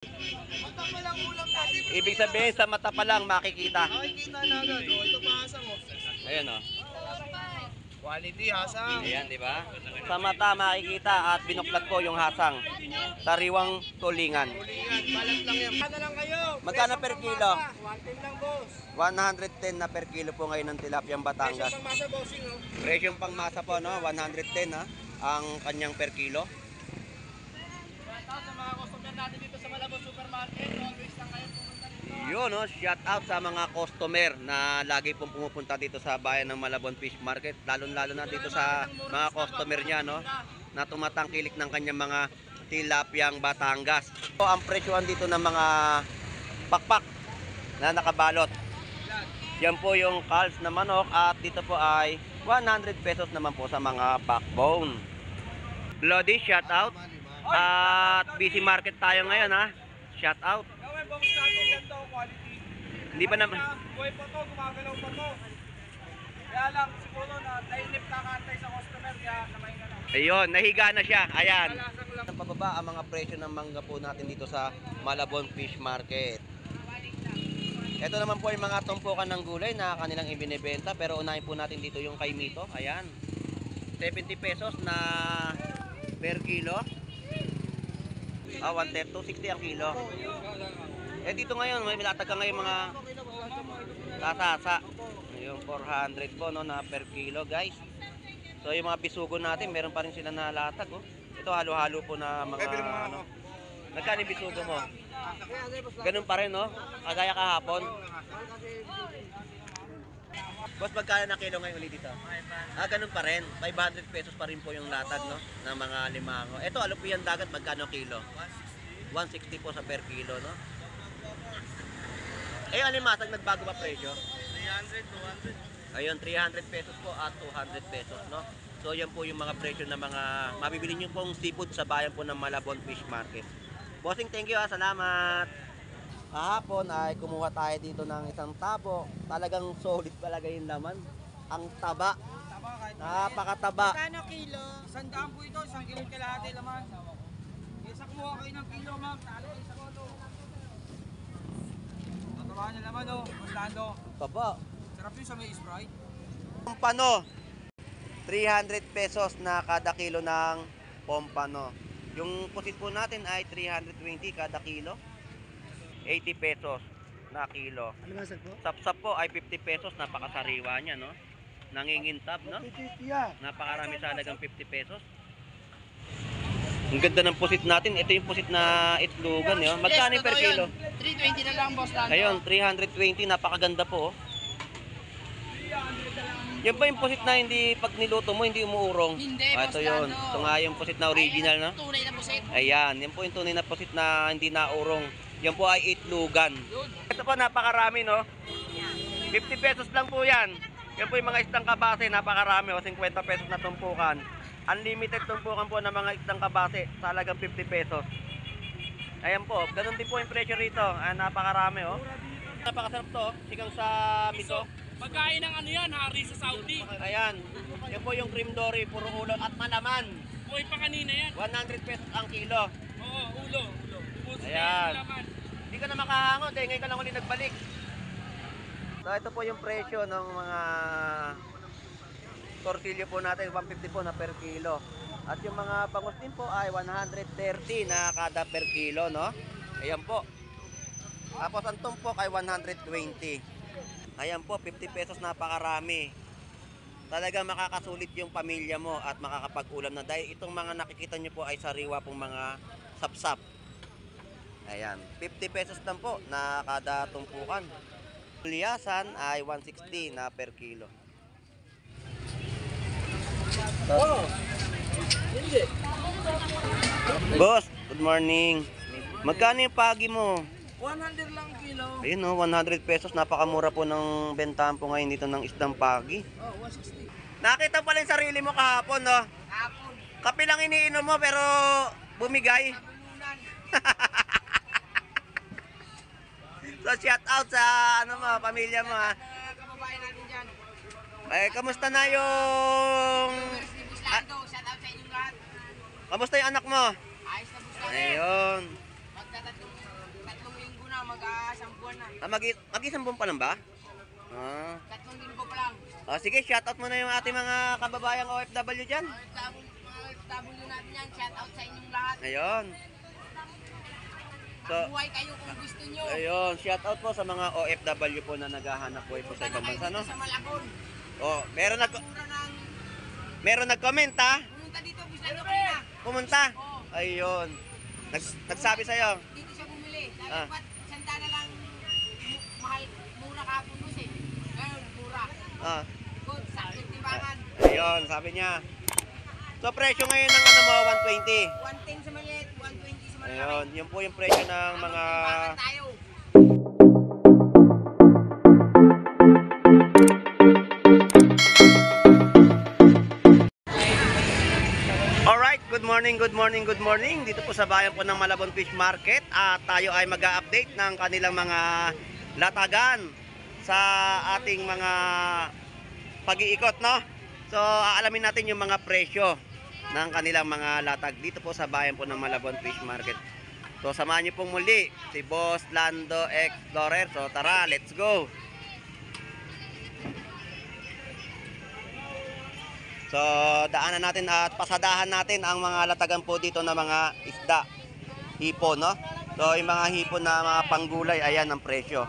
Mata pa lang ulam natin. Ibig sabihin sa mata pa lang makikita. Makikita na agad. Oh, ito pa hasang oh. Ayan o. Quality hasang. Ayan, di ba? Sa mata makikita at binuklat ko yung hasang. Sariwang tulingan. Tulingan, balat lang yan. Ano lang kayo? Magkano per kilo? 110 lang boss. 110 na per kilo po ngayon ng tilapiyang Batangas. Presyo pang masa bossing oh. Presyong pangmasa po, no? 110 ha, ang kanyang per kilo. Sa mga customer natin dito sa Malabon Supermarket, always lang kayo pumunta dito. Yun, no? Shout out sa mga customer na lagi pong pumupunta dito sa bayan ng Malabon Fish Market. Lalo-lalo na dito sa mga customer niya, no? Na tumatangkilik ng kanyang mga tilapiyang Batangas. So, ang presyohan dito ng mga pakpak na nakabalot. Yan po yung calves na manok at dito po ay 100 pesos naman po sa mga backbone. Lodi, shout out. At busy market tayo ngayon ha. Shout out. Gawin box natin yan to, quality. Hindi pa naman. Buhay pa to, gumagalaw pa to. Kaya lang, siguro na tainip nakantay sa customer, kaya namay na lang. Ayun, nahiga na siya. Ayan. Kalasang lang. Pababa ang mga presyo ng mangga po natin dito sa Malabon Fish Market. Ito naman po yung mga tumpukan ng gulay na kanilang ibinebenta. Pero unahin po natin dito yung kay Mito. Ayan. 70 pesos na per kilo. 130, 260 ang kilo. Eh dito ngayon, may latag ngayon mga tasasa. Yung 400 po no, na per kilo guys. So yung mga bisugo natin, meron pa rin sila na latag. Oh. Ito halo-halo po na mga ano. Nagkano yung bisugo mo? Ganun pa rin, no? Kagaya kahapon. Boss, magkano na kilo ngayon ulit dito? Ganun pa rin. 500 pesos pa rin po yung latag, no? Ng mga limango. Ito, alupian dagat, magkano kilo? 160 po sa per kilo, no? Eh, alimasag, nagbago ba presyo? 300, 200. Ayun, 300 pesos po at 200 pesos, no? So, yan po yung mga presyo ng mga mabibili nyo pong seafood sa bayan po ng Malabon Fish Market. Bossing, thank you ha. Salamat. Kahapon ay kumuha tayo dito ng isang tabo. Talagang solid talaga yung laman. Ang taba. Napakataba. Magkano kilo? 100 po ito, 1 kilo kalahati laman. Isa kumuha kayo ng kilo, ma'am. Talo kayo sa koto. Tatabahan niya naman, oh. Orlando. Taba. Sarap yun sa may Sprite. Pompano. 300 pesos na kada kilo ng pompano. Yung pusit po natin ay 320 kada kilo. 80 pesos na kilo. Alimasag po? Sapsap po ay 50 pesos. Napakasariwa niya, no? Nangingintab, no? Napakarami sa halagang 50 pesos. Ang ganda ng pusit natin. Ito yung pusit na itlogan, no? Magkano per kilo? 320 na lang, boss. Ayun, 320. Napakaganda po, oh. Yan ba yung pusit na hindi pag niluto mo hindi umuurong? Hindi, Ito yun. Ito nga yung pusit na original, no? Tunay na pusit. Ayan, yan po yung tunay na pusit na hindi naurong. Yan po ay itlogan. Ito po napakarami, no? 50 pesos lang po yan. Yan po yung mga isdang kabase, napakarami, o 50 pesos na tumpukan. Unlimited tumpukan po ng mga isdang kabase sa halagang 50 pesos. Ayan po, ganun din po yung presyo rito. Napakarami, oh. Napakasarap to, sigang sa Mito. Pagkain ng ano yan, hari sa Saudi. Ayan, yan po yung cream dory, puro ulo at malaman. Buhay pa kanina yan. 100 pesos ang kilo. Oo, ulo. Ayan. Hindi ka na makahangon, dahil ngayon ka lang ulit nagbalik. So ito po yung presyo ng mga tortilyo po natin, 150 po na per kilo. At yung mga bangus din po ay 130 na kada per kilo, no? Ayan po. Tapos ang tumpok ay 120. Ayan po, 50 pesos, napakarami. Talaga makakasulit yung pamilya mo at makakapag-ulam na. Dahil itong mga nakikita nyo po ay sariwa pong mga sapsap. Ayan, 50 pesos lang po na kada tumpukan. Liyasan ay 160 na per kilo. Oh, hindi. Boss, good morning. Magkano yung pagi mo? 100 lang kilo. Ayun, no, 100 pesos. Napakamura po ng bentahan po ngayon dito ng isdang pagi. Oh, 160. Nakita pala yung sarili mo kahapon, no? Hapon. Kape lang iniinom mo pero bumigay. Nabulunan. So shout out sa ano mo, pamilya mo ha. Kababayan natin dyan. Kamusta na yung Buslando, shout out sa inyong lahat. kamusta yung anak mo? Ayos na Buslando. Ayun. Magtatatlong Mag-asang buwan na. Mag-isang buwan pa lang ba? Ah. 3 linggo pa lang. Sige, shoutout mo na yung ating mga kababayang OFW dyan. Mga W natin yan, shout out sa inyong lahat. Ayun. So, Buhay kayo kung gusto nyo. ayun, shoutout po sa mga OFW po na naghahanap buhay po sa ibang bansa, no? Sa Malabon. Oh, Mura ng... meron nag-comment ha? Pumunta dito, gusto nyo kanina. Pumunta? Oo. Ayun. Nagsabi sa'yo. Dito siya bumili. Dahil Ah. ba't sanda na lang mahal, mura kahapon boss eh. Ngayon, mura. Ah, Good, sakit timbangan. ayun, sabi niya. So, presyo ngayon ng ano mo, 120. 110 sa maliit, 120 sa malaki. Ayun, yun po yung presyo ng mga... Timbangan tayo. Alright, good morning, good morning, good morning. Dito po sa bayan po ng Malabon Fish Market at tayo ay mag-a-update ng kanilang mga latagan sa ating mga pag-iikot, no? So, aalamin natin yung mga presyo ng kanilang mga latag dito po sa bayan po ng Malabon Fish Market. So, samahan niyo pong muli si Boss Lando Explorer. So, tara, let's go! So, daanan natin at pasadahan natin ang mga latagan po dito na mga isda, hipon, no? So, yung mga hipon na mga panggulay, ayan ang presyo.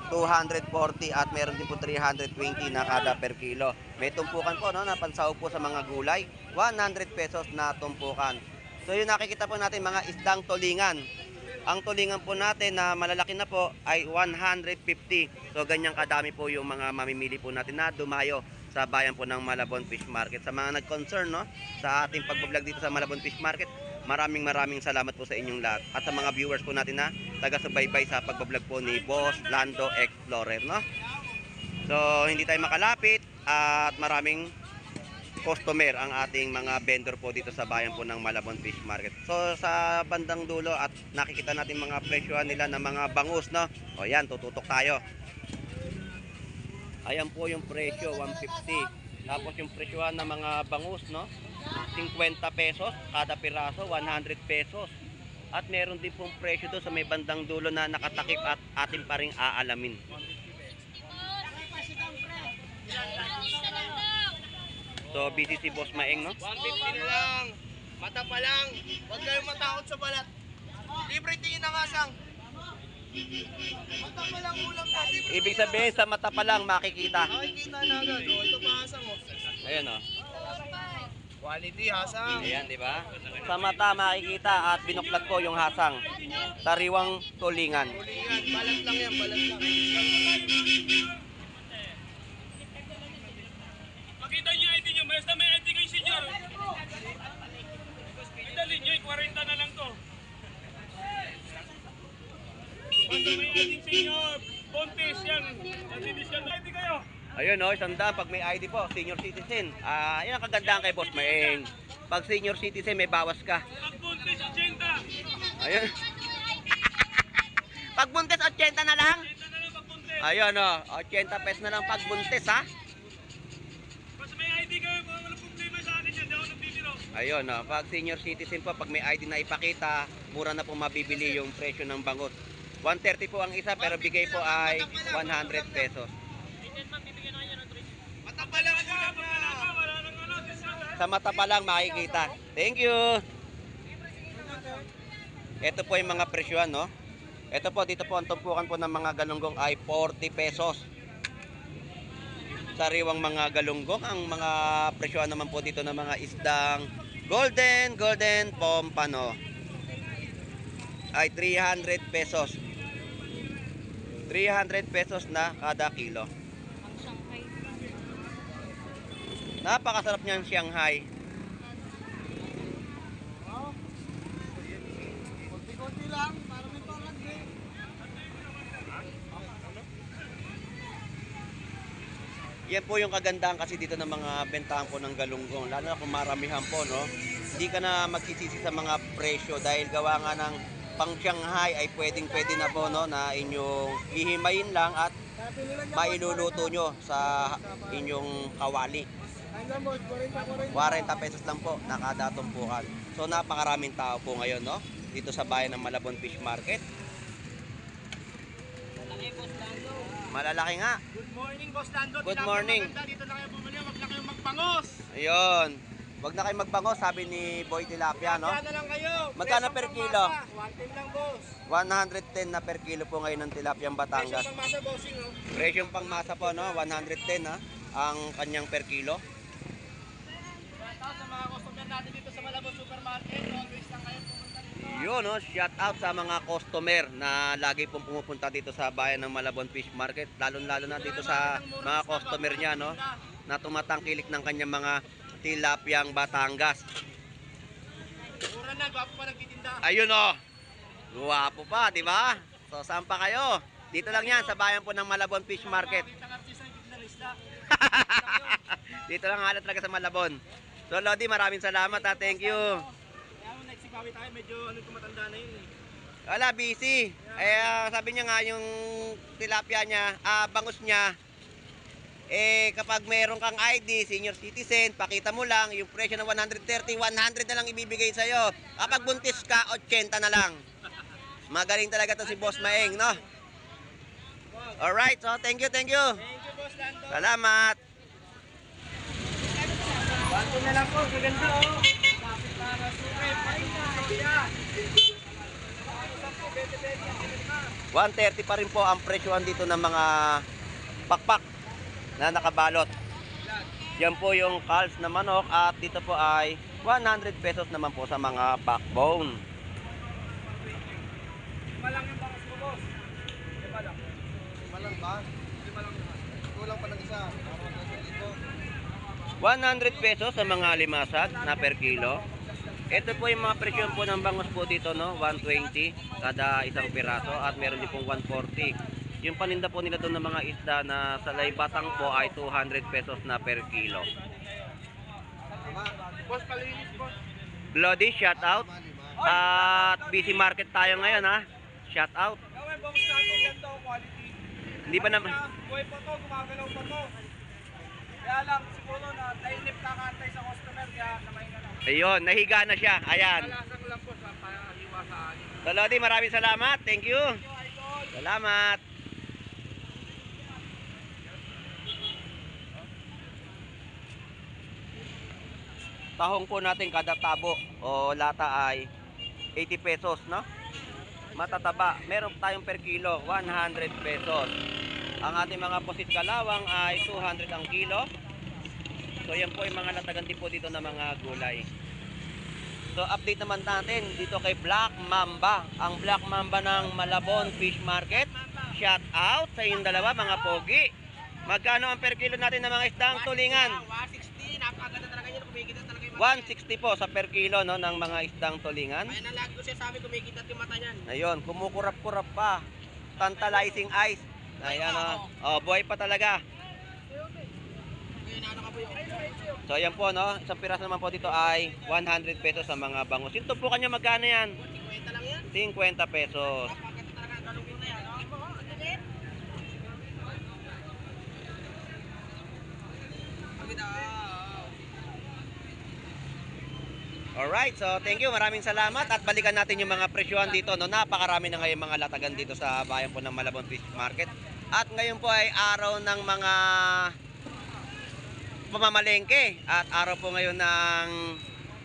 240 at meron din po 320 na kada per kilo. May tumpukan po, no? Napansaw po sa mga gulay, 100 pesos na tumpukan. So, yung nakikita po natin mga isdang tulingan. Ang tulingan po natin na malalaki na po ay 150. So, ganyang kadami po yung mga mamimili po natin na dumayo sa bayan po ng Malabon Fish Market. Sa mga nag-concern, no, sa ating pagbablog dito sa Malabon Fish Market, maraming salamat po sa inyong lahat. At sa mga viewers po natin na taga-subaybay sa pagbablog po ni Boss Lando Explorer, no. So, hindi tayo makalapit at maraming customer ang ating mga vendor po dito sa bayan po ng Malabon Fish Market. So, sa bandang dulo at nakikita natin mga presyohan nila ng mga bangus, no. O yan, tututok tayo. Ayan po yung presyo, 150. Tapos yung presyohan ng mga bangus, no? 50 pesos kada piraso, 100 pesos. At meron din pong presyo doon sa may bandang dulo na nakatakip at atin pa rin aalamin. So, busy si Boss Maeng, no? 150 na lang. Mata pa lang. Huwag kayong matakot sa balat. Libre tingin ng asang. Mata pa lang ulam natin. Ibig sabihin, sa mata pa lang makikita. Nakikita na agad. O, ito pa asang. O. Ayan, oh. Quality hasang. Ayan, di ba? Sa mata makikita at binuklat ko yung hasang. Sariwang tulingan. Tulingan. Balat lang yan. Balat lang. Makita niyo yung ID niyo, basta may ID kayo senior. Idalin niyo, 40 na lang to. Basta may ID senior, Pontes yan. Nadilis yan, ID kayo. Ayun, oh, isang daan pag may ID po, senior citizen. Yan ang kagandahan kay Boss Maeng. Pag senior citizen, may bawas ka. Pag Pontes, 80. Ayun. Pag buntes, 80 na lang. 80 na lang pag Pontes. Ayun, oh, 80 pesos na lang pag buntes, ha? Basta may ID kayo, walang problema sa akin yan. Di ako nagbibiro. Ayun, oh, pag senior citizen po, pag may ID na ipakita, mura na po mabibili yung presyo ng bangot. 130 po ang isa, pero bigay po ay 100 pesos. Mata pa lang ulam na. Wala nang ano, discount. Sa mata pa lang makikita. Thank you. Ito po yung mga presyohan, no? Ito po, dito po ang tumpukan po ng mga galunggong ay 40 pesos. Sariwang mga galunggong. Ang mga presyohan naman po dito ng mga isdang golden pompano ay 300 pesos. 300 pesos na kada kilo. Napakasarap niyang Shanghai. Konti-konti lang. Para may parang din. Yan po yung kagandahan kasi dito ng mga bentahan po ng galunggong. Lalo na kung maramihan po, no? Hindi ka na magsisisi sa mga presyo dahil gawa nga ng pang Shanghai ay pwedeng-pwede na po, no? Na inyong hihimayin lang at mailuluto nyo sa inyong kawali. 40 pesos lang po na kada tumpukan. So napakaraming tao po ngayon, no? Dito sa bayan ng Malabon Fish Market. Malalaki nga. Good morning, Boss Lando. Good Tilapia morning. maganda. Dito na kayo bumili. Wag na kayong magpangos. Ayun. Wag na kayo magbangos, sabi ni Boy Tilapia, no? Tilapia na lang kayo. Magkano Presyo per pang kilo? masa. 110 lang, boss. 110 na per kilo po ngayon ng tilapia Presyo Batangas. pang masa, bossing, oh. Presyong pangmasa po, no? 110 ha, ang kanyang per kilo. Shout out sa mga customer natin dito sa Malabon Supermarket. Always lang kayo pumunta dito. Yun, no? Shout out sa mga customer na lagi pong pumupunta dito sa bayan ng Malabon Fish Market. Lalo-lalo na dito sa mga customer niya, no? Na tumatangkilik ng kanyang mga tilapyang Batangas. Mura na, gwapo pa nagtitinda. Ayun, oh. Guwapo pa, di ba? So, saan pa kayo? Dito lang yan, sa bayan po ng Malabon Fish Market. Kita artista ng titinda ng isda. Dito lang halat talaga sa Malabon. So, Lodi, maraming salamat ha. Thank you. Kaya mo nagsibawi tayo, medyo ano tumatanda na yun eh. Wala, busy. Sabi niya nga yung tilapia niya, bangus niya, kapag meron kang ID, senior citizen, pakita mo lang, yung presyo na 130, 100 na lang ibibigay sa'yo. Kapag buntis ka, 80 na lang. Magaling talaga to si Boss Maeng, no? Alright, so thank you, thank you. Thank you, Boss Lando. Salamat. Bago na lang po, maganda oh. Bakit na nasuke? Pag-ibig 130 pa rin po ang presyohan dito ng mga pakpak na nakabalot. Yan po yung calves na manok at dito po ay 100 pesos naman po sa mga backbone. Lima lang yung bangus mo, boss. Lima lang. Lima lang ba? Lima lang naman. Kulang pa ng isa. 100 pesos sa mga limasag na per kilo. Ito po yung mga presyon po ng bangus po dito, no? 120 kada isang piraso at meron din pong 140. Yung paninda po nila doon ng mga isda na sa Laybatang po ay 200 pesos na per kilo. Boss, palinis, boss. Lodi, shout out. At busy market tayo ngayon, ha? Shout out. Gawin, bangus natin ganito, quality. Hindi pa naman. Buhay pa to, gumagalaw pa to. Kaya lang, siguro na nainip kakantay sa customer, kaya namahin ka na. Ayun, nahiga na siya. Ayan. Kalasang lang po sa panghiwa sa anin. So, Lodi, maraming salamat. Thank you. Salamat. Tahong po natin kada tabo o lata ay 80 pesos, no? Matataba. Meron tayong per kilo, 100 pesos. Ang ating mga pusit kalawang ay 200 ang kilo. So, yan po yung mga latagan din po dito ng mga gulay. So, update naman natin dito kay Black Mamba. Ang Black Mamba ng Malabon Fish Market. Shout out sa inyong dalawa, mga pogi. Magkano ang per kilo natin ng mga isdang tulingan? 160, napakaganda talaga yun. Kumikita talaga yung 160 po sa per kilo, no, ng mga isdang tulingan. Kaya na lagi ko siya sabi, kumikita yung mata niyan. Ayun, kumukurap-kurap pa. Tantalizing eyes. Ayan, oh, buhay pa talaga. Kaya na ano ka po yung So, ayan po, no. Isang piraso naman po dito ay 100 pesos sa mga bangus. Yung tumpo kanya magkano yan? 50 lang yan. 50 pesos. Napakaganda talaga ang galugin na yan. No? Ano din? Alright, so thank you. Maraming salamat at balikan natin yung mga presyohan dito, no. Napakarami na ngayon mga latagan dito sa bayan po ng Malabon Fish Market. At ngayon po ay araw ng mga pamamalengke at araw po ngayon ng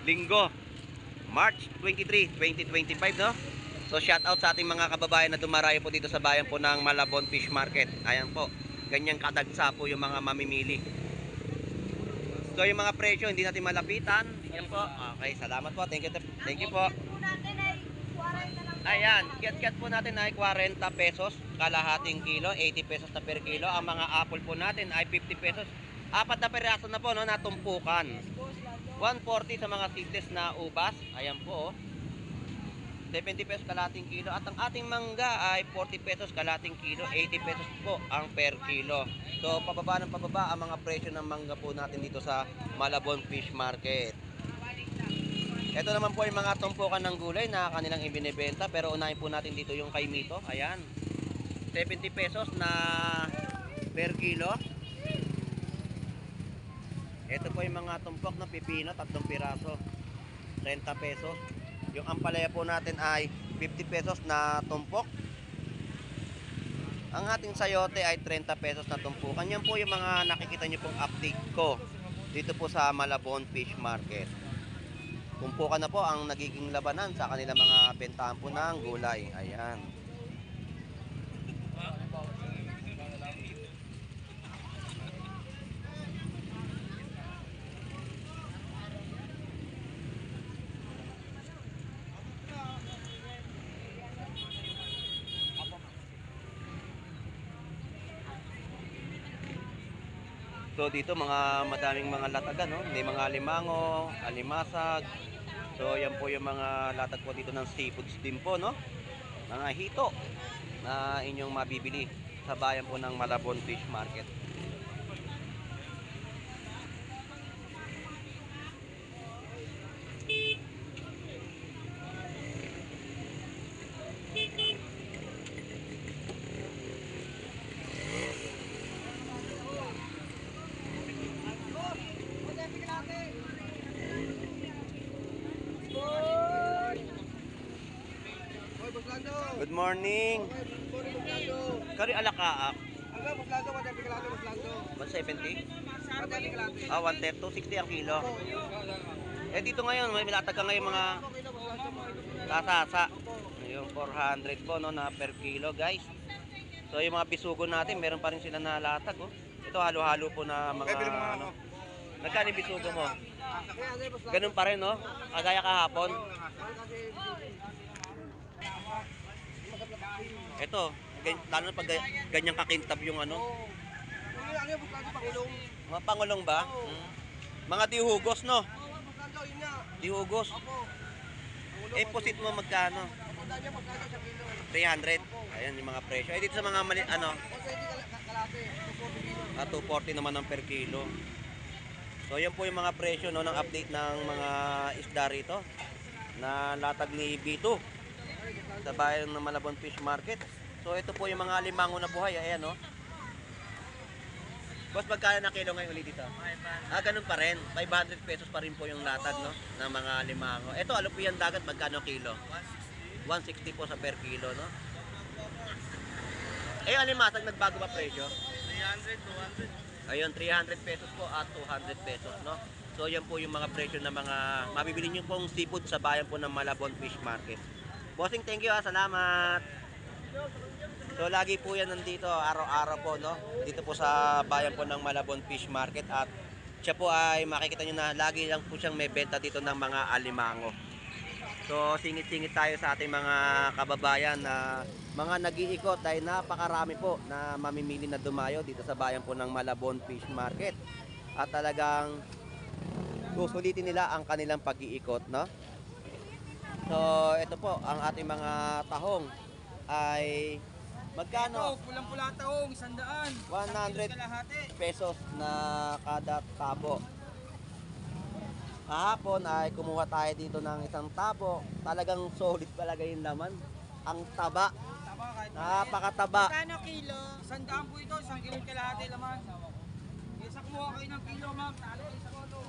Linggo, March 23, 2025, no. So shout out sa ating mga kababayan na dumarayo po dito sa bayan po ng Malabon Fish Market. Ayan po, ganyang kadagsa po yung mga mamimili. So yung mga presyo hindi natin malapitan. Yan po. Okay, salamat po. Thank you. Thank you po. Ayan, kiat-kiat po natin ay 40 pesos kalahating kilo, 80 pesos na per kilo. Ang mga apple po natin ay 50 pesos. Apat na peraso na po, no, natumpukan. 140 sa mga seedless na ubas. Ayan po. 70 pesos kalahating kilo. At ang ating mangga ay 40 pesos kalahating kilo, 80 pesos po ang per kilo. So pababa ng pababa ang mga presyo ng mangga po natin dito sa Malabon Fish Market. Ito naman po yung mga tumpukan ng gulay na kanilang ibinebenta. Pero unahin po natin dito yung kay Mito. Ayan, 70 pesos na per kilo. Ito po yung mga tumpok na pipino, 3 piraso, 30 pesos. Yung ampalaya po natin ay 50 pesos na tumpok. Ang ating sayote ay 30 pesos na tumpukan. Yan po yung mga nakikita nyo pong update ko dito po sa Malabon Fish Market. Tumpukan na po ang nagiging labanan sa kanila mga bentahan po ng gulay. Ayan. So dito madaming mga latagan, no? May mga limango, alimasag. So yan po yung mga latag po dito ng seafoods din po, no? Mga hito na inyong mabibili sa bayan po ng Malabon Fish Market. Hoy, Buslando! Good morning. Hoy, Buslando! Kari alakaak, Hanggang Buslando, 130 kalate, Buslando. 170. 130 kalate. 130, 260 ang kilo. Eh dito ngayon, may latag ka ngayon mga Okay na, Buslando. tasasa. Yung 400 po, no, na per kilo, guys. So yung mga bisugo natin, meron pa rin sila na latag, oh. Ito halo-halo po na mga ano. Magkano yung bisugo mo? Kaya ano yung Buslando? Ganun pa rin, no? Kagaya kahapon. Kasi, Ito, lalo na pag ganyang kakintab yung ano. Hindi ano yung Buslando, Pangulong. Mga pangulong ba? Mga dihugos, no? Oo, Buslando, yun nga. Dihugos. Opo. Eh, posit mo magkano? Pupunta niya, magkano sa kilo. 300. Ayan yung mga presyo. Eh, dito sa mga mali, ano, 130 kalate, 240 kilo. 240 naman ang per kilo. So, yan po yung mga presyo, no, ng update ng mga isda rito na latag ni B2 sa bayan ng Malabon Fish Market. So, ito po yung mga limango na buhay. Ayan, no? Boss, magkano na kilo ngayon ulit dito? Ganun pa rin. 500 pesos pa rin po yung latag, no, ng mga limango. Ito, alupian dagat, magkano kilo? 160 po sa per kilo, no? Eh, alimasag, nagbago ba presyo? 300, 200. Ayun, 300 pesos po at 200 pesos, no? So, yan po yung mga presyo ng mga mabibili nyo pong seafood sa bayan po ng Malabon Fish Market. Bossing, thank you, salamat! So, lagi po yan nandito, araw-araw po, no? Dito po sa bayan po ng Malabon Fish Market at siya po ay makikita nyo na lagi lang po siyang may benta dito ng mga alimango. So, singit-singit tayo sa ating mga kababayan na mga nag-iikot dahil napakarami po na mamimili na dumayo dito sa bayan po ng Malabon Fish Market. At talagang susulitin nila ang kanilang pag-iikot, no? So, ito po, ang ating mga tahong ay magkano? Pulang-pula taong, 100. 100 Kalahati. pesos na kada tabo. Kahapon ay kumuha tayo dito ng isang tabo. Talagang solid talaga yung laman. Ang taba. Tama kahit Napakataba. Kano kilo? 100 po ito, 1 kilo kalahati laman. Isa kumuha kayo ng kilo, ma'am. Talo kayo sa koto.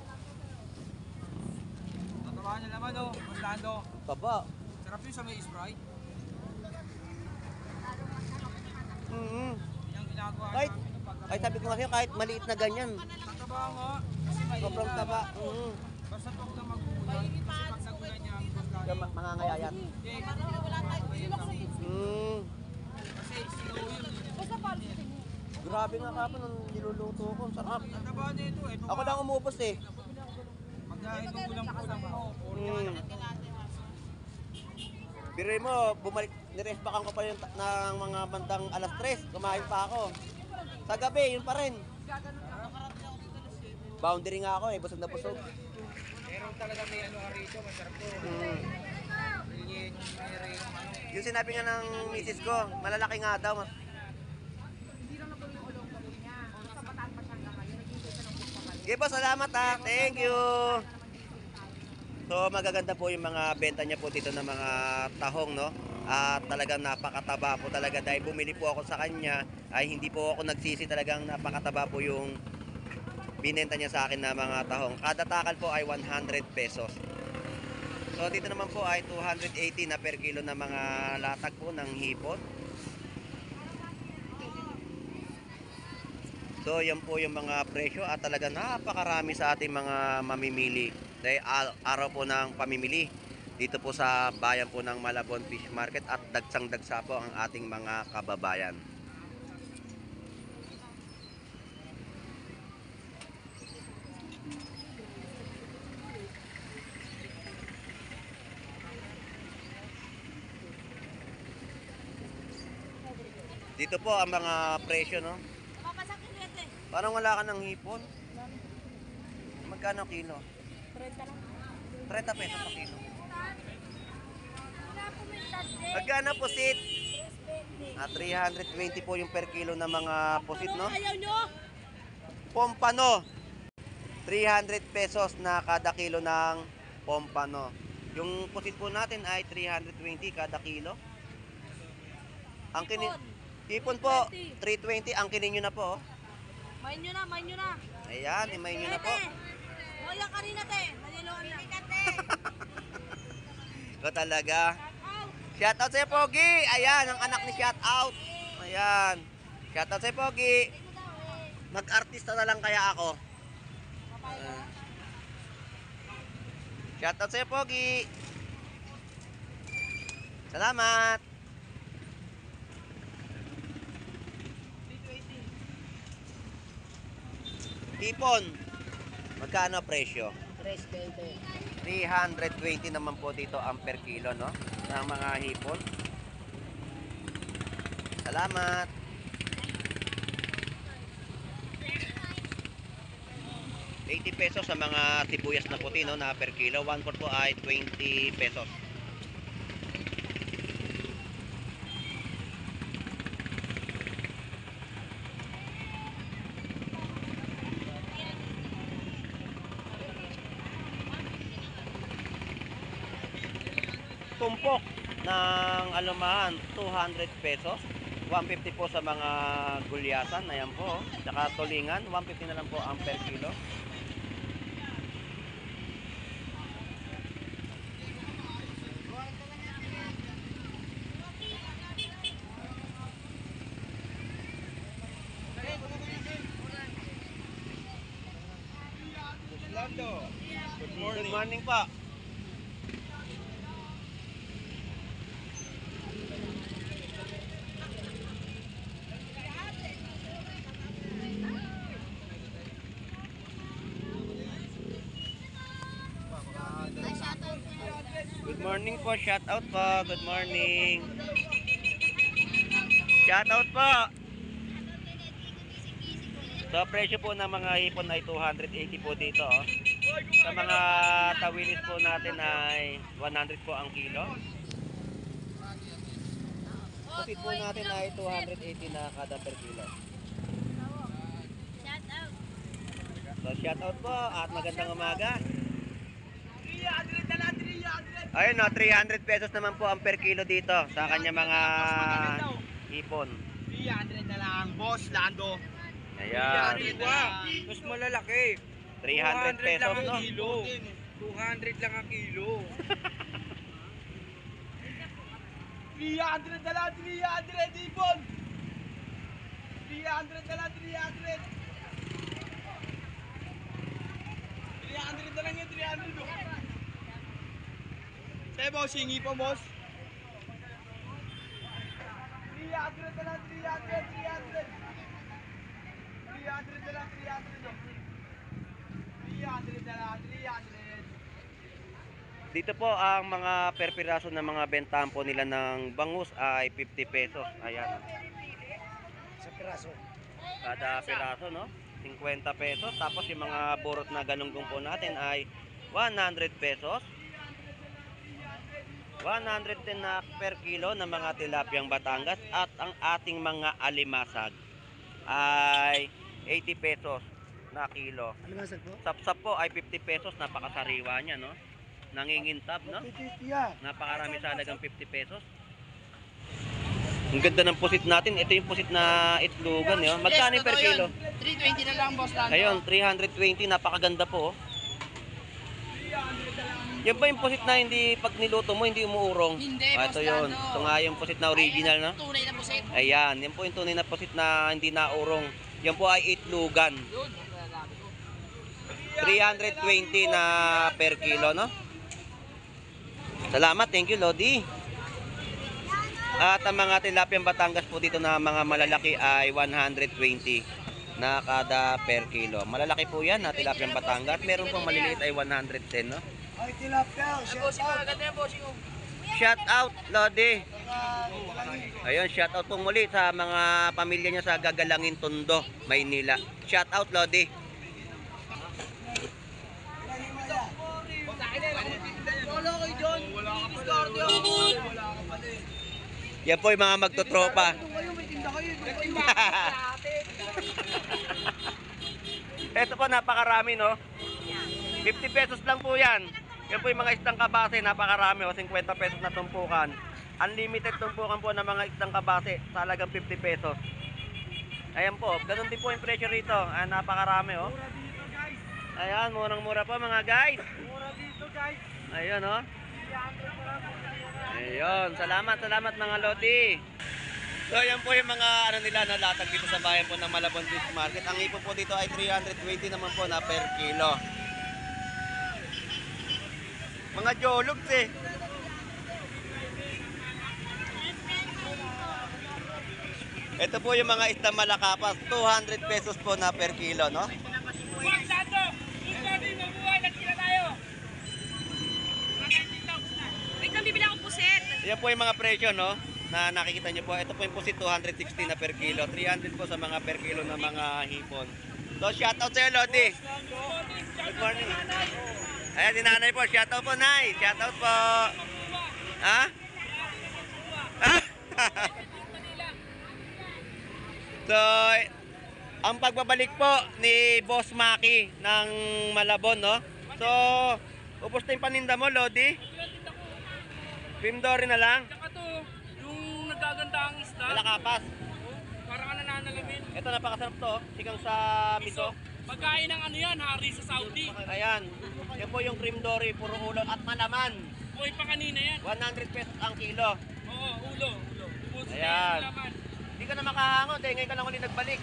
Tatawahan niya naman, oh. Buslando. Taba. Sarap yun sa may Sprite. Mm-hmm. Yan ang ginagawa Kahit, namin. no, pagka- ay sabi ko nga sa'yo, kahit maliit na ganyan. Tataba nga. Kasi may Sobrang taba. Basta ito lang magbulan. Kasi pag nagulan niya, Yung mga ngayayat. okay. Kasi sino yun. Grabe nga kapon ang niluluto ko. Ang sarap. Tataba na ito. Ito Ako lang umubos eh. Pagka itong kulang-kulang mo. Biroy mo, bumalik, nirespakan ko pa yung ng mga bandang alas 3. Kumain pa ako. Sa gabi, yun pa rin. Boundary nga ako eh, busog na busog. Meron talaga may ano rito, masarap to. Ringin, may ring, ano. Yung sinabi nga ng misis ko, malalaki nga daw. Okay po, salamat ha. Thank you. So magaganda po yung mga benta niya po dito ng mga tahong, no? At talagang napakataba po talaga dahil bumili po ako sa kanya ay hindi po ako nagsisi, talagang napakataba po yung binenta niya sa akin na mga tahong. Kada takal po ay 100 pesos. So dito naman po ay 280 na per kilo na mga latag po ng hipon. So yan po yung mga presyo at talaga napakarami sa ating mga mamimili. Dahil araw po ng pamimili dito po sa bayan po ng Malabon Fish Market at dagsang-dagsa po ang ating mga kababayan. Dito po ang mga presyo, no? Papasakin niya ito eh. Parang wala ka ng hipon. Magkano kilo? 30 lang. 30 pesos ang kilo. Wala po may tadde. Magkano pusit? 320 po yung per kilo ng mga pusit, no? Ayaw nyo? Pompano. 300 pesos na kada kilo ng pompano. Yung pusit po natin ay 320 kada kilo. Ang kini Hipon po, 320 ang kinin nyo na po. Main nyo na, main nyo na. Ayan, imayin nyo na po. Wala kanina te. Maniloan na. Ito talaga. Out. Shoutout sa'yo, Pogi. Ayan, ang anak ni Shoutout. Ayan. Shoutout sa'yo, Pogi. Mag-artista na lang kaya ako. Shoutout sa'yo, Pogi. Salamat. Hipon. Magkano presyo? 320 naman po dito ang per kilo, no? Ng mga hipon. Salamat. ₱80 sa mga tibuyas na puti, no, na per kilo. 1/4 po ay 20 pesos. Tumpok ng alumahan, 200 pesos. 150 po sa mga gulyasan, ayan po. Tsaka tulingan, 150 na lang po ang per kilo. Good morning pa. Good morning po, shout out po. Good morning. Shout out po. So presyo po ng mga hipon ay 280 po dito, oh. Sa mga tawilis po natin ay 100 po ang kilo. Pusit po natin ay 280 na kada per kilo. Shout out. So shout out po at magandang umaga. Ayun, no, 300 pesos naman po ang per kilo dito sa kanya mga hipon. 300 na lang, boss Lando. Ayan. Mas malalaki. 300 pesos, no? 200 lang ang kilo. 300 na lang, 300 ipon. 300 na lang, 300. 300 na lang yun, 300. Sa'yo, boss, hingi po, boss. 300 na lang, 300, 300. 300 na lang, 300. 300 na lang, 300. Dito po ang mga per piraso ng mga bentahan po nila ng bangus ay 50 pesos. Ayan. Sa piraso. Kada piraso, no? 50 pesos. Tapos yung mga burot na galunggong po natin ay 100 pesos. 110 na per kilo ng mga tilapiyang Batangas. At ang ating mga alimasag ay 80 pesos na kilo. Alimasag po? Sapsap po ay 50 pesos. Napakasariwa niya, no? Nangingintab, no? Napakarami sa halagang 50 pesos. Ang ganda ng pusit natin. Ito yung pusit na itlogan, eh. Magkano per kilo? 320 na lang, boss Lando. Ayun, 320. Napakaganda po, oh. Yan ba yung pusit na hindi pag niluto mo hindi umuurong? Hindi, Ito Boss yun. Lando. Ito nga yung pusit na original, no? Tunay na pusit. Ayan, yan po yung tunay na pusit na hindi naurong. Yan po ay itlugan. Yun, ang lalaki ko. 320 na per kilo, no? Salamat, thank you, Lodi. At ang mga tilapiyang Batangas po dito na mga malalaki ay 120 na kada per kilo. Malalaki po yan na tilapiyang Batangas. Meron pong maliliit ay 110, no? Ay, tilapia. Bossing, maganda yan, bossing. Shout out, Lodi. Ayun, shout out po muli sa mga pamilya niya sa Gagalangin, Tondo, Maynila. Shout out, Lodi. Wala kayo dyan. Discard yun. Yan po yung mga magtotropa. Ito po, napakarami, no? 50 pesos lang po yan. Yan po yung mga isdang kabase, napakarami, o 50 pesos na tumpukan. Unlimited tumpukan po ng mga isdang kabase, sa halagang 50 pesos. Ayan po, ganun din po yung presyo rito. Ayan, napakarami, oh. Ayan, murang-mura po mga guys. Mura dito guys. Ayun, oh. 300 pa lang. Ayun, salamat mga Lodi. So, yan po yung mga ano nila na latag dito sa bayan po ng Malabon Fish Market. Ang ipo po dito ay 320 naman po na per kilo. Mga jologs eh. Ito po yung mga isda malakapas, 200 pesos po na per kilo, no? Huwag Sando! Gusto din mabuhay, nagkila tayo! Wait lang, bibili ako puset. Yan po yung mga presyo, no? Na nakikita nyo po. Ito po yung pusit 260 na per kilo. 300 po sa mga per kilo na mga hipon. So, shoutout sa'yo, Lodi. Good morning. Ayan, si nanay po. Shoutout po, Nay. Shoutout po. Ha? Ha? So, ang pagbabalik po ni Boss Maki ng Malabon, no? So, upos na yung paninda mo, Lodi? Pimdori na lang. Tsaka to, yung nagaganda ang isda, Malakapas. parang ka nananalamin. Ito napakasarap to, sigang sa miso. Pagkain ng ano yan, hari sa Saudi. Ayan, yan po yung cream dory, puro ulo at malaman. Buhay pa kanina yan. 100 pesos ang kilo. Oo, ulo. Puso Ayan. na laman. Hindi ka na makahangon dahil ngayon ka lang ulit nagbalik.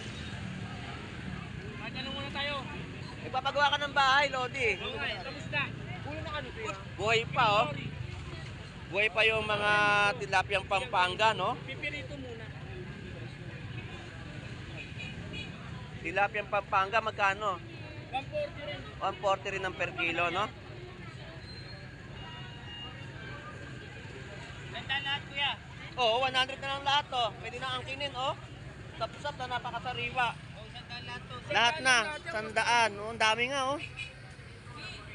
Kahit ano muna tayo. Ipapagawa ka ng bahay, Lodi. Oo nga, tapos na. Ulo na ano to yan? Buhay pa, oh. Buhay pa yung mga tilapiyang Pampanga, no? Pipirito muna. Tilapiyang Pampanga, magkano? 140 rin. 140 rin ang per kilo, no? Ganda lahat kuya. Oo, 100 na lang lahat, oh. Pwede na angkinin, oh. Sap-sap na napakasariwa. O, sandaan lahat to. Lahat na, 100. Oh, ang dami nga, oh.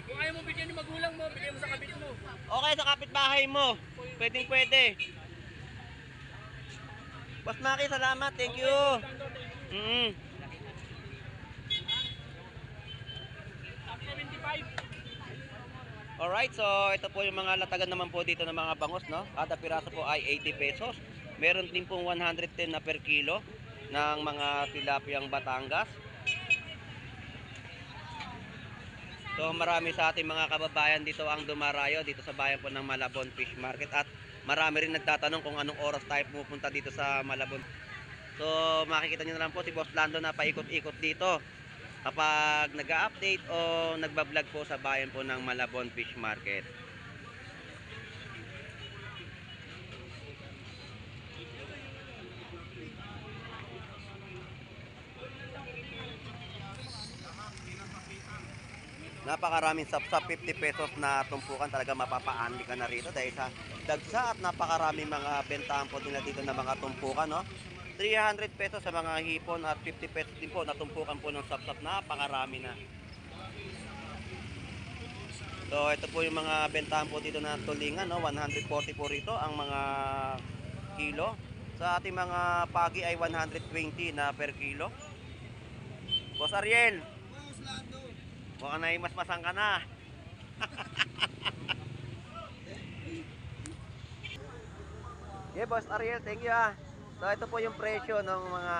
Kung ayaw mo bigyan ng magulang mo, bigyan mo sa kabit mo. Okay, sa kapitbahay mo. Pwedeng pwede. Boss Maki, salamat. Thank you. Mm. 75. Alright, so ito po yung mga latagan naman po dito ng mga bangos, no? Kada piraso po ay 80 pesos. Meron din pong 110 na per kilo ng mga tilapiyang Batangas. So marami sa ating mga kababayan dito ang dumarayo dito sa bayan po ng Malabon Fish Market at marami rin nagtatanong kung anong oras tayo pupunta dito sa Malabon. So makikita nyo na lang po si Boss Lando na paikot-ikot dito kapag nag-update o nagbablog po sa bayan po ng Malabon Fish Market. Napakaraming sapsap, 50 pesos na tumpukan, talaga mapapaanli ka na rito dahil sa dagsa at napakaraming mga bentahan po nila dito na mga tumpukan, no? 300 pesos sa mga hipon at 50 pesos din po na tumpukan po ng sapsap, napakarami na. So ito po yung mga bentahan po dito na tulingan, no? 140 po rito ang mga kilo. Sa ating mga pagi ay 120 na per kilo. Boss Ariel, mukhang naimasmasang ka na. Yeah, Boss Ariel, thank you ah. So ito po yung presyo ng mga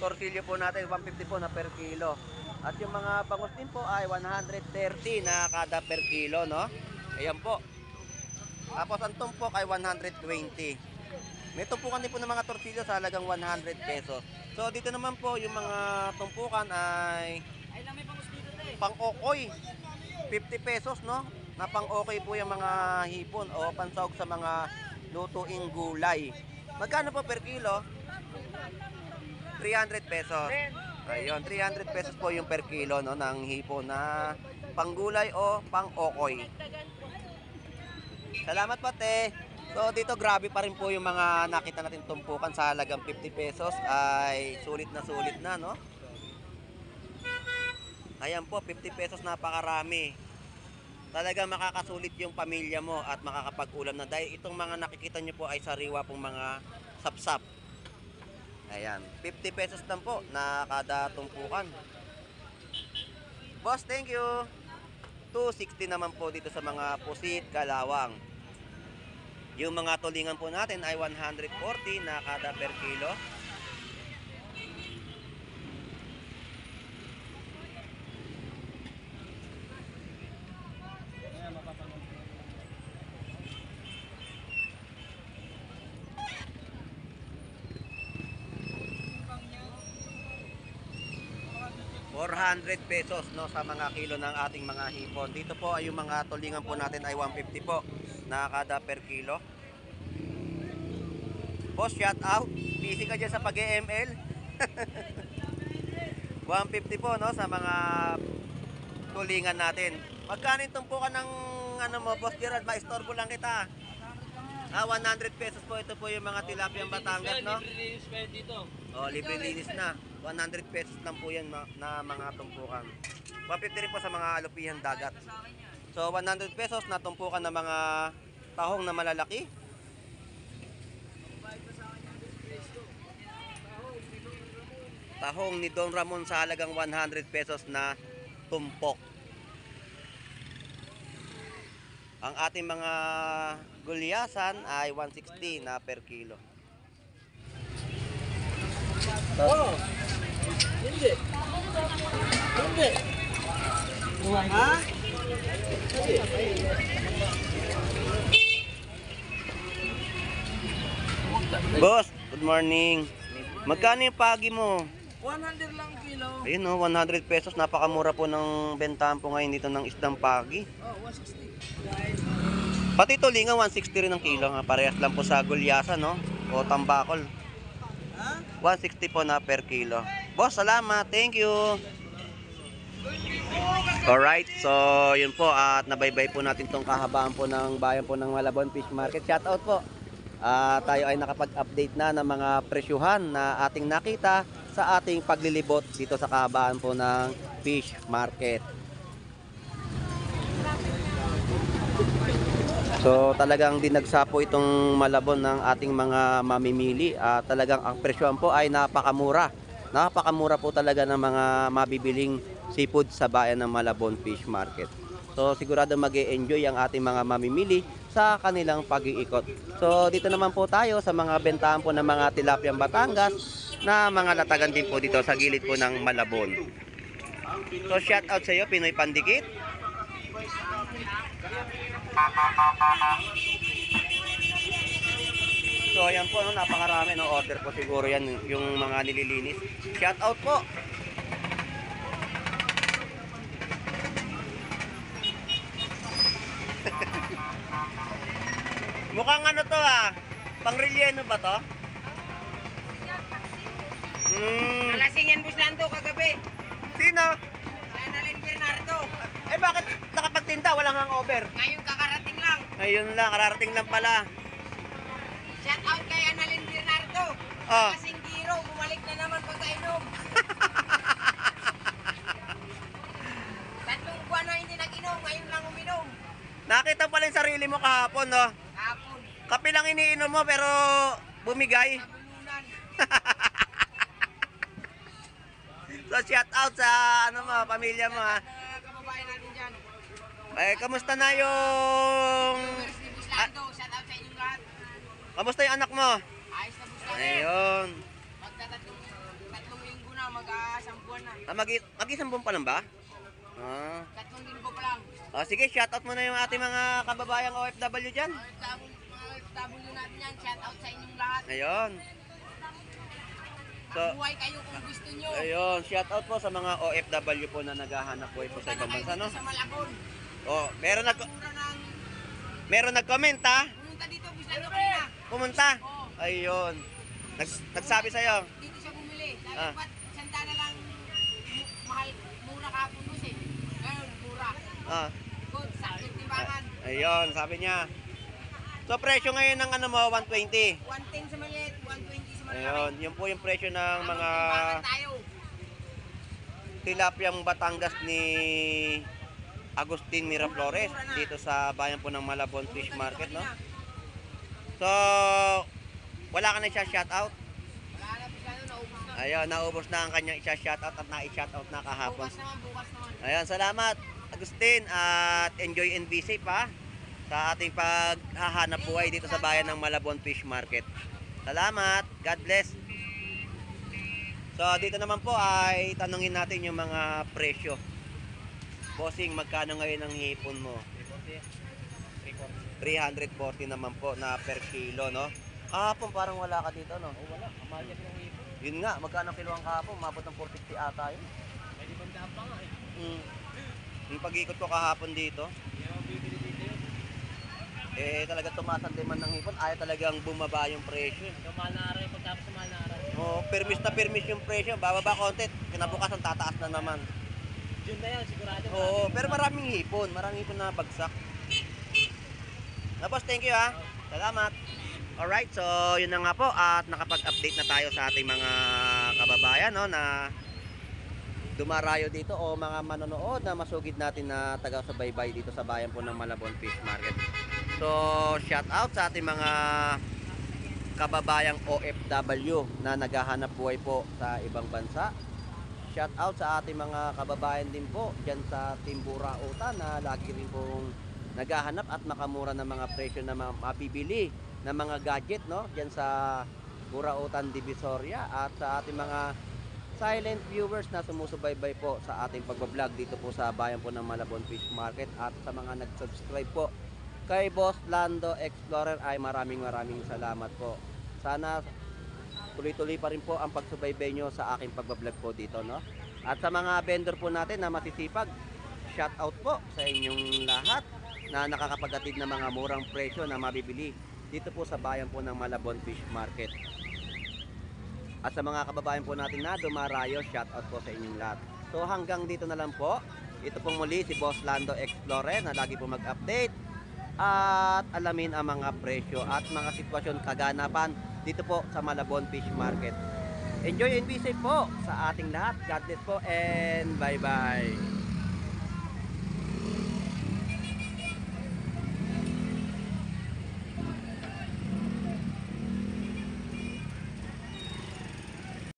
tortilyo po natin, 150 po na per kilo. At yung mga bangus din po ay 130 na kada per kilo, no? Ayan po. Tapos ang tumpok ay 120. May tumpukan din po ng mga tortillo sa halagang 100 pesos. So dito naman po yung mga tumpukan ay pang-okoy. 50 pesos, no? Na pang-okay po yung mga hipon o pansahog sa mga lutuing gulay. Magkano po per kilo? 300 pesos. Ayun, 300 pesos po yung per kilo, no, ng hipon na panggulay o pang-okoy. Salamat po, te. So dito grabe pa rin po yung mga nakita natin tumpukan sa halagang 50 pesos ay sulit na, no? Ayan po, 50 pesos, napakarami. Talaga makakasulit yung pamilya mo at makakapag-ulam na dahil itong mga nakikita nyo po ay sariwa pong mga sapsap. Ayan, 50 pesos lang po na kada tumpukan. Boss, thank you. 260 naman po dito sa mga pusit, kalawang. Yung mga tulingan po natin ay 140 na kada per kilo. ₱400 no sa mga kilo ng ating mga hipon. Dito po ay yung mga tulingan po natin ay 150 po na kada per kilo. Boss, shout out. Busy ka dyan sa pag-EML. 150 po no sa mga tulingan natin. Magkano yung tumpukan ng ano mo, Boss Gerald? Maistorbo lang kita. 100 pesos po. Ito po yung mga tilapiyang Batangas, no? Libre linis pa dito. Oh, libre linis na. 100 pesos lang po yan na mga tumpukan. 150 rin po sa mga alupihan dagat. So 100 pesos na tumpukan ng mga tahong na malalaki. Tahong ni Don Ramon sa halagang 100 pesos na tumpok. Ang ating mga gulyasan ay 160 na per kilo. Hindi. Ha? Boss, good morning. Magkano yung pagi mo? 100 lang kilo. Ayun no, 100 pesos. Napakamura po ng bentahan po ngayon dito ng isdang pagi. Oh, 160. Pati tulingan 160 rin ang kilo. Parehas lang po sa gulyasan, no? O tambakol. Ha? 160 po na per kilo. Boss, salamat. Thank you. Alright, so yun po at nabaybay po natin tong kahabaan po ng bayan po ng Malabon Fish Market. Shout out po. Tayo ay nakapag-update na ng mga presyuhan na ating nakita sa ating paglilibot dito sa kahabaan po ng Fish Market. So talagang dinagsa po itong Malabon ng ating mga mamimili. Talagang ang presyohan po ay napakamura. Napakamura po talaga ng mga mabibiling seafood sa bayan ng Malabon Fish Market. So sigurado mag-e-enjoy ang ating mga mamimili sa kanilang pag-iikot. So dito naman po tayo sa mga bentahan po ng mga tilapiyang Batangas na mga latagan din po dito sa gilid po ng Malabon. So shout out sa iyo, Pinoy Pandikit. So ayan po, no, napakarami, no, order po siguro yan yung mga nililinis. Shout out po. Mukhang ano to pang relleno ba to? Nalasing yan bus lang to kagabi. Sino? Si Annalyn Bernardo. Eh bakit nakapagtinda, walang hangover? Ngayon kakarating lang. Ayun lang, kararating lang pala. Shout out kay Annalyn Bernardo. Ah. Kasing giro, bumalik na naman pagkainom. Tatlong buwan na hindi nag-inom, ngayon lang uminom. Nakita pala yung sarili mo kahapon, no? Hapon, Kape lang iniinom mo pero bumigay. nabulunan. So shout out sa ano mo, pamilya mo ha. Kababayan natin dyan. Eh, kamusta na yung... Mercy Buslando, shout out sa inyong lahat. Kamusta yung anak mo? Ayos na Buslando. Ayun. Tatlong linggo na, mag-asang buwan na. Mag-isang buwan pa lang ba? Ah. Tatlong linggo pa lang. Sige, shout out mo na yung ating mga kababayang OFW dyan. Mga OFW natin yan. Shout out sa inyong lahat. Ayun. So, Buhay kayo kung gusto nyo. ayun, shout out po sa mga OFW po na naghahanap buhay po sa ibang bansa, no? Sa Malabon. Oh, Mura ng... meron nag-comment ha? Pumunta dito, gusto nyo kanina. Pumunta. Oo. Ayun. Nagsabi sa'yo. Dito siya bumili. Sabi Ah. ba't sanda na lang mahal, mura kapon mo eh. Ngayon, mura. Ah, Good, sakit timbangan. ayun, sabi niya. So, presyo ngayon ng ano mo, 120. 110 sa maliit, 120 sa malaki. Ayun, yun po yung presyo ng mga Timbangan tayo. tilapiyang Batangas ni Agustin Miraflores dito sa bayan po ng Malabon Fish Market, no? So, wala ka na siya shoutout? Wala na, Pisano, naubos na. Ayun, naubos na ang kanyang isa-shoutout at na-shoutout na kahapon. Bukas naman. Ayun, salamat Agustin at enjoy and be safe ha sa ating paghahanap buhay dito sa bayan ng Malabon Fish Market. Salamat, God bless. So dito naman po ay tanungin natin yung mga presyo. Bossing, magkano ngayon ang hipon mo? 340 naman po na per kilo, no? Kahapon parang wala ka dito, no? Oh, wala, kamayas ng hipon. Yun nga, magkano kilo ang kahapon? Mabot ng 450 ata yun. May libandaan pa nga eh. Yung pag-ikot ko kahapon dito, Hindi naman bibili dito yun. talaga tumaas ang demand ng hipon. Ayaw talagang bumaba yung presyo. Mahal na araw, pagtapos sa mahal na araw. Oh, permis na permis yung presyo. Bababa konti, kinabukasan tataas na naman. June na yan, sigurado. Oo, pero maraming hipon na bagsak. Tapos, thank you ha. Salamat. Alright, so yun na nga po at nakapag-update na tayo sa ating mga kababayan, no, na dumarayo dito o mga manonood na masugid natin na taga-subaybay dito sa bayan po ng Malabon Fish Market. So, shout out sa ating mga kababayang OFW na naghahanap buhay po sa ibang bansa. Shout out sa ating mga kababayan din po dyan sa Timbura Uta na lagi rin pong naghahanap at makamura ng mga presyo na mabibili ng mga gadget, no, dyan sa Burautan Divisoria at sa ating mga silent viewers na sumusubaybay po sa ating pagbablog dito po sa bayan po ng Malabon Fish Market at sa mga nag-subscribe po kay Boss Lando Explorer ay maraming salamat po. Sana tuloy-tuloy pa rin po ang pagsubaybay nyo sa aking pagbablog po dito, no? At sa mga vendor po natin na masisipag, shout out po sa inyong lahat na nakakapaghatid ng mga murang presyo na mabibili dito po sa bayan po ng Malabon Fish Market. At sa mga kababayan po natin na dumarayo, shout out po sa inyong lahat. So hanggang dito na lang po. Ito pong muli si Boss Lando Explorer na lagi po mag-update at alamin ang mga presyo at mga sitwasyon kaganapan dito po sa Malabon Fish Market. Enjoy and be safe po sa ating lahat. God bless po and bye-bye.